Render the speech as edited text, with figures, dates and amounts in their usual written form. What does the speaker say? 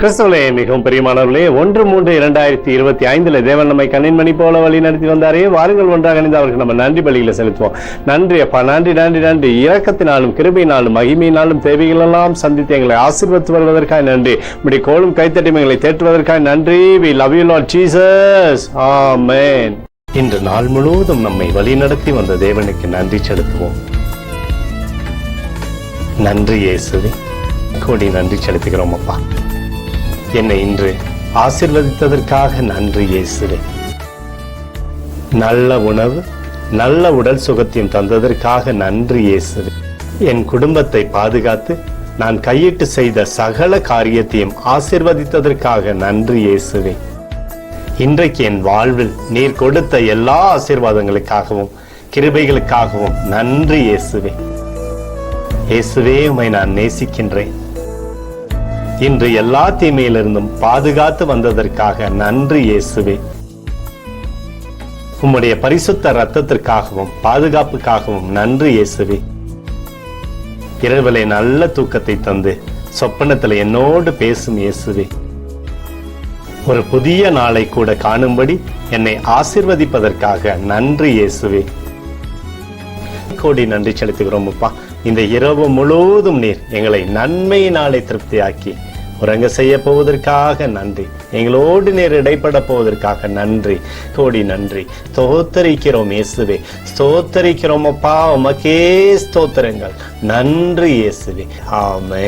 கிறிஸ்துவிலே மிகவும் பிரியமானவர்களே, 1/3/2025 தேவன் நம்மை கண்ணின்மணி போல வழி நடத்தி வந்தாரே. வாருங்கள் ஒன்றாக இணைந்து அவருக்கு நம்ம நன்றி பலிகளை செலுத்துவோம். நன்றி அப்பா, நன்றி நன்றி நன்றி. இரக்கத்தினாலும் கிருபையினாலும் மகிமையினாலும் தேவைகள் எல்லாம் சந்தித்து எங்களை ஆசீர்வதித்து வருவதற்காக நன்றி. இப்படி கோலும் கைத்தட்டி எங்களை தேற்றுவதற்காக நன்றி. We love you Lord Jesus. Amen. இன்று நாள் முழுவதும் நம்மை வழி நடத்தி வந்த தேவனுக்கு நன்றி செலுத்துவோம். நன்றி இயேசுவே, கோடி நன்றி செலுத்துகிறோம் அப்பா. என்னை இன்று ஆசீர்வதித்ததற்காக நன்றி இயேசுவே. நல்ல உணவு, நல்ல உடல் சுகத்தையும் தந்ததற்காக நன்றி இயேசுவே. என் குடும்பத்தை பாதுகாத்து நான் கையிட்டு செய்த சகல காரியத்தையும் ஆசீர்வதித்ததற்காக நன்றி இயேசுவே. இன்றைக்கு என் வாழ்வில் நீர் கொடுத்த எல்லா ஆசீர்வாதங்களுக்காகவும் கிருபைகளுக்காகவும் நன்றி இயேசுவே. இயேசுவே, உம்மை நான் நேசிக்கின்றேன். இன்று எல்லா தீமையிலிருந்தும் பாதுகாத்து வந்ததற்காக நன்றி இயேசுவே. உம்முடைய பரிசுத்த இரத்தத்திற்காகவும் பாதுகாப்புக்காகவும் நன்றி இயேசுவே. இரவிலே நல்ல தூக்கத்தை தந்து சொப்பனத்தில் என்னோடு பேசும் இயேசுவே. ஒரு புதிய நாளை கூட காணும்படி என்னை ஆசீர்வதிப்பதற்காக நன்றி இயேசுவே. கோடி நன்றி செலுத்துகிறோம் அப்பா. இந்த இரவு முழுவதும் நீர் எங்களை நன்மையினாலே திருப்தியாக்கி உறங்க செய்ய போவதற்காக நன்றி. எங்களோடு நீர் இடைப்பட போவதற்காக நன்றி. கோடி நன்றி. ஸ்தோத்தரிக்கிறோம் இயேசுவே, ஸ்தோத்தரிக்கிறோம் அப்பா. உமக்கே ஸ்தோத்திரங்கள். நன்றி இயேசுவே. ஆமென்.